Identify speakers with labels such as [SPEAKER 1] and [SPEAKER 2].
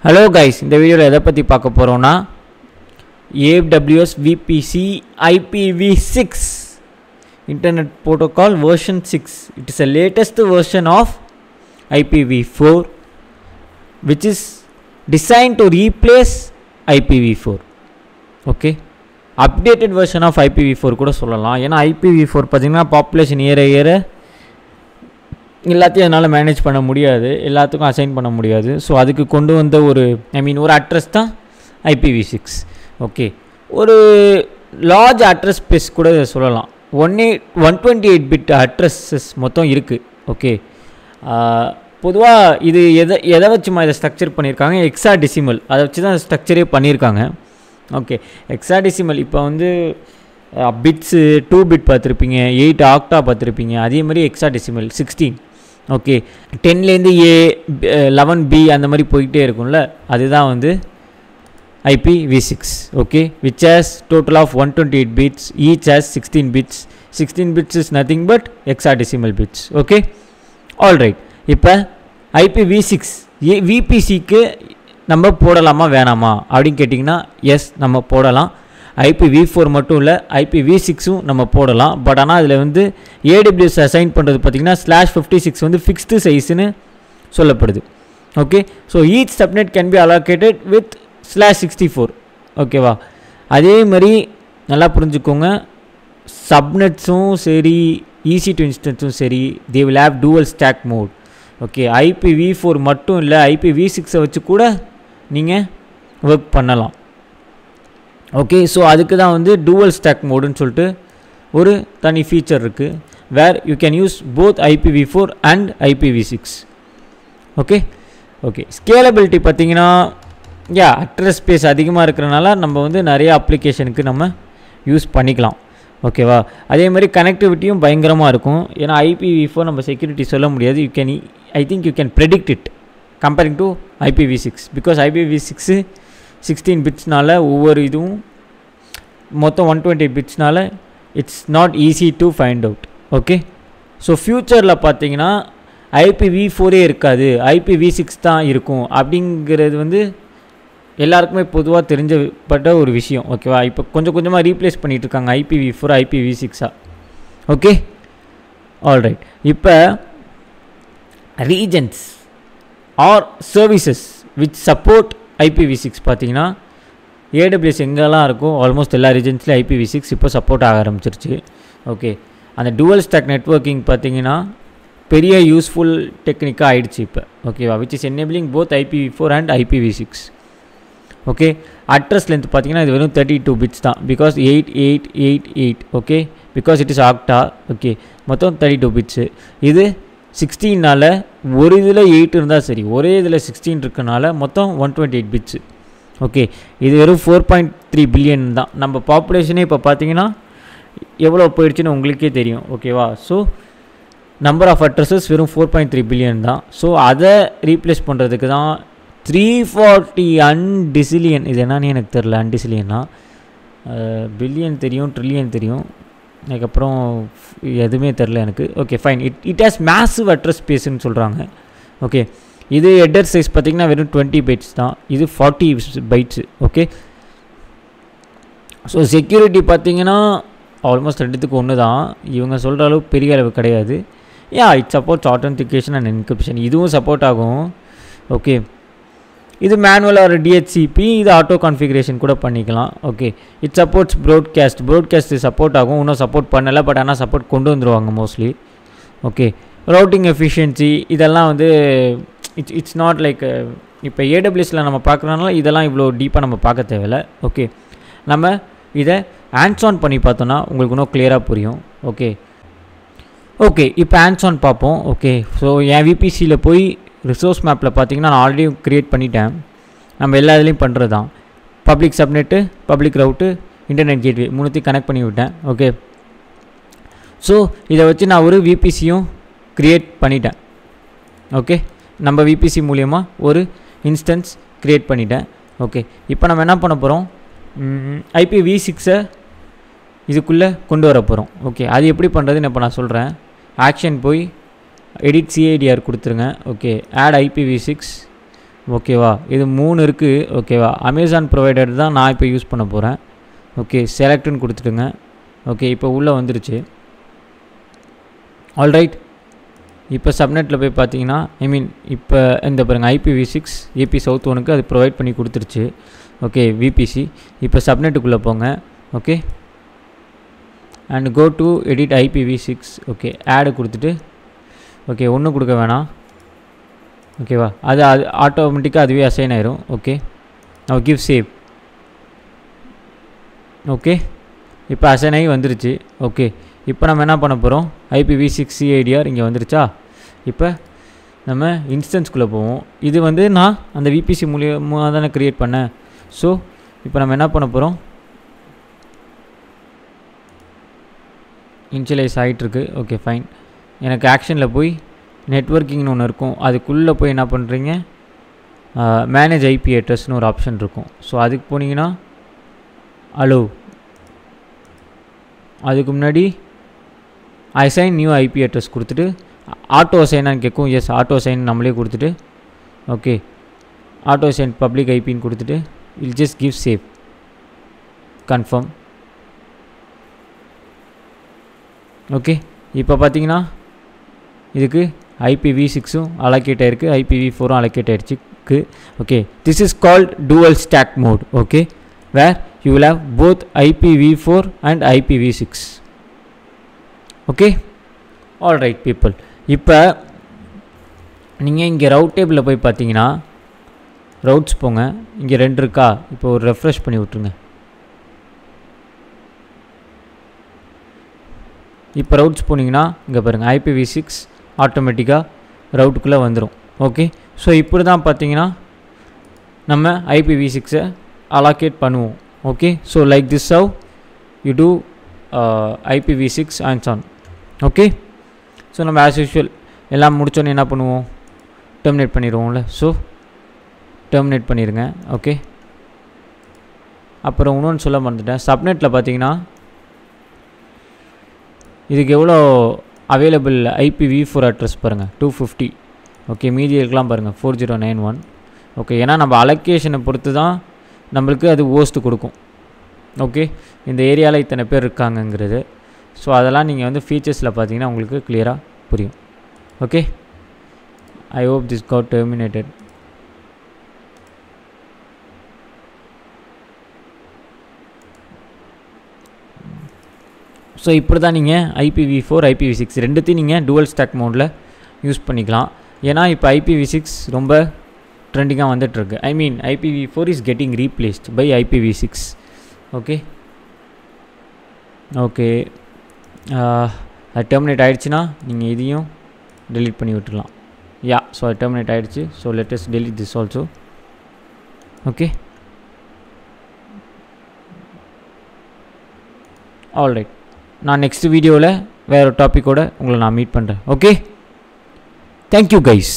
[SPEAKER 1] Hello guys, இந்த வீடியோல எதை பத்தி பார்க்க போறோம்னா AWS VPC IPv6 Internet Protocol version 6. It is the latest version of IPv4 which is designed to replace IPv4. Okay, updated version of IPv4 கூட சொல்லலாம். ஏனா IPv4 பாத்தீங்கன்னா பாப்புலேஷன் ஏற எல்லாத்தையும் அதனால் மேனேஜ் பண்ண முடியாது, எல்லாத்துக்கும் அசைன் பண்ண முடியாது. ஸோ அதுக்கு கொண்டு வந்த ஒரு ஒரு அட்ரஸ் தான் IPv6. ஓகே, ஒரு லார்ஜ் அட்ரஸ் ஸ்பேஸ் கூட சொல்லலாம். 128 பிட் அட்ரஸஸ் மொத்தம் இருக்குது. ஓகே, பொதுவாக இது எதை வச்சு இதை ஸ்ட்ரக்சர் பண்ணியிருக்காங்க, ஹெக்ஸாடெசிமல் அதை வச்சு தான் ஸ்ட்ரக்சரே பண்ணியிருக்காங்க. ஓகே, ஹெக்ஸாடெசிமல் இப்போ பிட்ஸு 2 பிட் பார்த்துருப்பீங்க, 8 ஆக்டா பார்த்துருப்பீங்க. அதே மாதிரி ஹெக்ஸாடெசிமல் 16. ஓகே, 10லேருந்து A 11B அந்த மாதிரி போய்கிட்டே இருக்கும்ல, அதுதான் IPv6. Okay, which has total of 128 bits, each has 16 bits. 16 bits is nothing but hexadecimal bits. Okay, alright. இப்போ IPv6 VPCக்கு நம்ம போடலாமா வேணாமா அப்படின்னு கேட்டிங்கன்னா எஸ், நம்ம போடலாம். IPv4 மட்டும் இல்லை, IPv6ம் நம்ம போடலாம். பட் ஆனால் அதில் AWS அசைன் பண்ணுறது பார்த்திங்கன்னா /56 ஃபிக்ஸ்டு சைஸ்ன்னு சொல்லப்படுது. Okay, so each subnet can be allocated with /64. ஓகேவா, அதே மாதிரி நல்லா புரிஞ்சுக்கோங்க, சப்நெட்ஸும் சரி EC2 இன்ஸ்டன்ஸும் சரி they will have dual stack mode. Okay, IPv4 மட்டும் இல்லை, IPv6 வச்சு கூட நீங்கள் ஒர்க் பண்ணலாம். ஓகே, ஸோ அதுக்கு தான் டூவல் ஸ்டாக் மோடுன்னு சொல்லிட்டு ஒரு தனி ஃபீச்சர் இருக்குது, where you can use both IPv4 and IPv6. Okay okay, scalability பார்த்திங்கன்னா அட்ரஸ் ஸ்பேஸ் அதிகமாக இருக்கிறனால நம்ம நிறைய அப்ளிகேஷனுக்கு நம்ம யூஸ் பண்ணிக்கலாம். ஓகேவா, அதே மாதிரி கனெக்டிவிட்டியும் பயங்கரமாக இருக்கும். ஏன்னா IPv4 நம்ம செக்யூரிட்டி சொல்ல முடியாது. I think you can predict it comparing to IPv6 because IPv6 16 பிட்ஸ்னால ஒவ்வொரு இதுவும் மொத்தம் 128 பிட்ஸ்னால it's not easy to find out. Okay, so ஃப்யூச்சரில் பார்த்தீங்கன்னா IPv4 இருக்காது, IPv6 தான் இருக்கும் அப்படிங்கிறது எல்லாருக்குமே பொதுவாக தெரிஞ்சப்பட்ட ஒரு விஷயம். ஓகேவா, இப்போ கொஞ்சம் கொஞ்சமாக ரீப்ளேஸ் பண்ணிகிட்ருக்காங்க IPv4 IPv6. Okay, alright. இப்போ regions or services which support IPv6 பார்த்தீங்கன்னா AWS எங்கெல்லாம் இருக்கும் ஆல்மோஸ்ட் எல்லா ரீஜன்ஸ்லேயும் IPv6 இப்போ சப்போர்ட் ஆக ஆரம்பிச்சிருச்சு. ஓகே, அந்த டூவல் ஸ்டாக் நெட்வொர்க்கிங் பார்த்தீங்கன்னா பெரிய யூஸ்ஃபுல் டெக்னிக்காக ஆகிடுச்சு இப்போ. ஓகேவா, which is enabling both IPv4 and IPv6. Okay, address length பார்த்தீங்கன்னா இது வெறும் 32 பிட்ஸ் தான், because 8888. Okay, because it is octa. Okay, மொத்தம் 32 பிட்ஸு. இது 16னால ஒரு இதில் 8 இருந்தால் சரி, ஒரே இதில் 16 இருக்கனால மொத்தம் 128 பிட்ஸு. ஓகே, இது வெறும் 4.3 பில்லியன் தான். நம்ம பாப்புலேஷனே இப்போ பார்த்தீங்கன்னா எவ்வளோ போயிடுச்சுன்னு உங்களுக்கே தெரியும். ஓகேவா, ஸோ நம்பர் ஆஃப் அட்ரஸஸ் வெறும் 4.3 பில்லியன் தான். ஸோ அதை ரீப்ளேஸ் பண்ணுறதுக்கு தான் 340 அன்டிசிலியன். இது என்னன்னு எனக்கு தெரில. அன்டிசிலியன்னா பில்லியன் தெரியும், ட்ரில்லியன் தெரியும், அதுக்கப்புறம் எதுவுமே தெரில எனக்கு. Okay fine, it has massive address ஸ்பேஸ்ன்னு சொல்கிறாங்க. ஓகே, இது ஹெட்டர் சைஸ் பார்த்திங்கன்னா வெறும் 20 பைட்ஸ் தான், இது 40 பைட்ஸு. ஓகே, ஸோ செக்யூரிட்டி பார்த்திங்கன்னா ஆல்மோஸ்ட் ரெண்டுத்துக்கு ஒன்று தான், இவங்க சொல்கிற அளவு பெரிய அளவு கிடையாது. It supports authentication and encryption, இதுவும் சப்போர்ட் ஆகும். ஓகே, இது மேனுவல் ஒரு DHCP, இது ஆட்டோ கான்ஃபிகரேஷன் கூட பண்ணிக்கலாம். Okay, it supports broadcast support ஆகும், இன்னும் சப்போர்ட் பண்ணலை, பட் ஆனால் சப்போர்ட் கொண்டு வந்துடுவாங்க மோஸ்ட்லி. ஓகே, ரவுட்டிங் எஃபிஷியன்சி இதெல்லாம் இட்ஸ் நாட் லைக் இப்போ AWSல நம்ம பார்க்குறதுனால இதெல்லாம் இவ்வளோ டீப்பாக நம்ம பார்க்க தேவையில்லை. ஓகே, நம்ம இதை ஹேண்ட்ஸ் ஆன் பண்ணி பார்த்தோன்னா உங்களுக்கு இன்னும் கிளியராக புரியும். ஓகே ஓகே, இப்போ ஹேண்ட்ஸ் ஆன் பார்ப்போம். ஓகே, ஸோ என் VPCயில் போய் ரிசோர்ஸ் மேப்பில் பார்த்தீங்கன்னா நான் ஆல்ரெடி க்ரியேட் பண்ணிட்டேன். நம்ம எல்லா இதுலேயும் பண்ணுறது தான். Public subnet, public ரவுட்டு, internet gateway மூணுத்தையும் கனெக்ட் பண்ணி விட்டேன். ஓகே, ஸோ இதை வச்சு நான் ஒரு VPCயும் க்ரியேட் பண்ணிட்டேன். ஓகே, நம்ம VPC மூலயமா ஒரு இன்ஸ்டன்ஸ் க்ரியேட் பண்ணிட்டேன். ஓகே, இப்போ நம்ம என்ன பண்ண போகிறோம், IPv6 இதுக்குள்ளே கொண்டு வர போகிறோம். ஓகே, அது எப்படி பண்ணுறதுன்னு இப்போ நான் சொல்கிறேன். ஆக்ஷன் போய் எடிட் CIDR கொடுத்துருங்க. ஓகே, ஆட் IPv6 ஓகேவா. இது 3 இருக்குது ஓகேவா. அமேசான் ப்ரொவைடர் தான் நான் இப்போ யூஸ் பண்ண போகிறேன். ஓகே, செலக்ட்னு கொடுத்துட்டுங்க. ஓகே, இப்போ உள்ளே வந்துருச்சு. ஆல்ரைட், இப்போ சப்நெட்டில் போய் பார்த்தீங்கன்னா இப்போ இந்த பாருங்கள் IPv6 AP South 1க்கு அது ப்ரொவைட் பண்ணி கொடுத்துருச்சு. Okay, VPC. இப்போ சப்நெட்டுக்குள்ளே போங்க. Okay, and go to edit IPv6. Okay, add கொடுத்துட்டு ஓகே ஒன்றும் கொடுக்க வேணாம் ஓகேவா. அது ஆட்டோமேட்டிக்காக அதுவே அசைன் ஆயிரும். ஓகே, நான் கிவ் சேவ். ஓகே, இப்போ அசைன் ஆகி வந்துருச்சு. ஓகே, இப்போ நம்ம என்ன பண்ண போகிறோம், IPv6 CIDR இங்கே வந்துருச்சா. இப்போ நம்ம இன்ஸ்டன்ஸ்குள்ளே போவோம். இது வந்து நான் அந்த VPC மூலியமாக தானே க்ரியேட் பண்ணேன். ஸோ இப்போ நம்ம என்ன பண்ண போகிறோம், இன்ஷியலைஸ் ஆகிட்டுருக்கு. Okay fine. எனக்கு ஆக்ஷனில் போய் நெட்வொர்க்கிங்னு ஒன்று இருக்கும், அதுக்குள்ளே போய் என்ன பண்ணுறீங்க, மேனேஜ் IP அட்ரஸ்னு ஒரு ஆப்ஷன் இருக்கும். ஸோ அதுக்கு போனீங்கன்னா அலோ, அதுக்கு முன்னாடி அசைன் நியூ IP அட்ரஸ் கொடுத்துட்டு ஆட்டோ அசைனான்னு கேட்கும். எஸ், ஆட்டோ அசைன் நம்மளே கொடுத்துட்டு ஓகே ஆட்டோ அசைன் பப்ளிக் ஐபின்னு கொடுத்துட்டு will just give save, confirm. Okay, இப்போ பார்த்தீங்கன்னா இதுக்கு IPv6ம் அலோகேட் ஆகிருக்கு, IPv4ம் அலோகேட் ஆகிடுச்சு. Okay, this is called dual stack mode. Okay, where you will have both IPv4 and IPv6. Okay, all right people. இப்போ நீங்கள் இங்கே route டேபிளில் போய் பார்த்தீங்கன்னா ரவுட்ஸ் போங்க. இங்கே 2 இருக்கா, இப்போ ஒரு ரெஃப்ரெஷ் பண்ணி விட்ருங்க. இப்போ ரவுட்ஸ் போனீங்கன்னா இங்கே பாருங்கள் IPv6 ஆட்டோமேட்டிக்காக ரவுட்டுக்குள்ளே வந்துடும். ஓகே, ஸோ இப்படி தான் பார்த்தீங்கன்னா நம்ம IPv6 அலோகேட் பண்ணுவோம். Okay, so like this how you do IPv6 and on. Okay, so நம்ம ஆஸ் யூஷுவல் எல்லாம் முடிச்சோன்னே என்ன பண்ணுவோம், டெர்மினேட் பண்ணிடுவோம்ல. ஸோ டெர்மினேட் பண்ணிடுங்க. ஓகே, அப்புறம் இன்னொன்று சொல்ல மறந்துட்டேன், சப்நெட்டில் பார்த்தீங்கன்னா இதுக்கு எவ்வளோ அவைலபிள் IPv4 அட்ரஸ் பாருங்கள் 250. ஓகே, மீதி இருக்கலாம் பாருங்கள் 4091. ஓகே, ஏன்னா நம்ம அலோகேஷனை பொறுத்து தான் நம்மளுக்கு அது ஹோஸ்ட் கொடுக்கும். ஓகே, இந்த ஏரியாவில் இத்தனை பேர் இருக்காங்கங்கிறது. ஸோ அதெல்லாம் நீங்கள் வந்து ஃபீச்சர்ஸில் பார்த்தீங்கன்னா உங்களுக்கு கிளியராக புரியும். Okay, I hope this got terminated. So இப்படி தான் நீங்கள் IPv4 IPv6 ரெண்டுத்தையும் நீங்கள் dual stack மோடில் யூஸ் பண்ணிக்கலாம். ஏன்னா இப்போ IPv6 ரொம்ப ட்ரெண்டிங்காக வந்துட்டுருக்கு. IPv4 is getting replaced by IPv6. Okay okay, அது டெர்மினேட் ஆகிடுச்சுன்னா நீங்கள் இதையும் டெலீட் பண்ணி விட்டுடலாம். யா, ஸோ அது டெர்மினேட் ஆகிடுச்சு. So let us delete this also. Okay, all right. நான் நெக்ஸ்ட் வீடியோவில் வேறு டாப்பிக்கோடு உங்களை நான் மீட் பண்ணுறேன். Okay, thank you guys.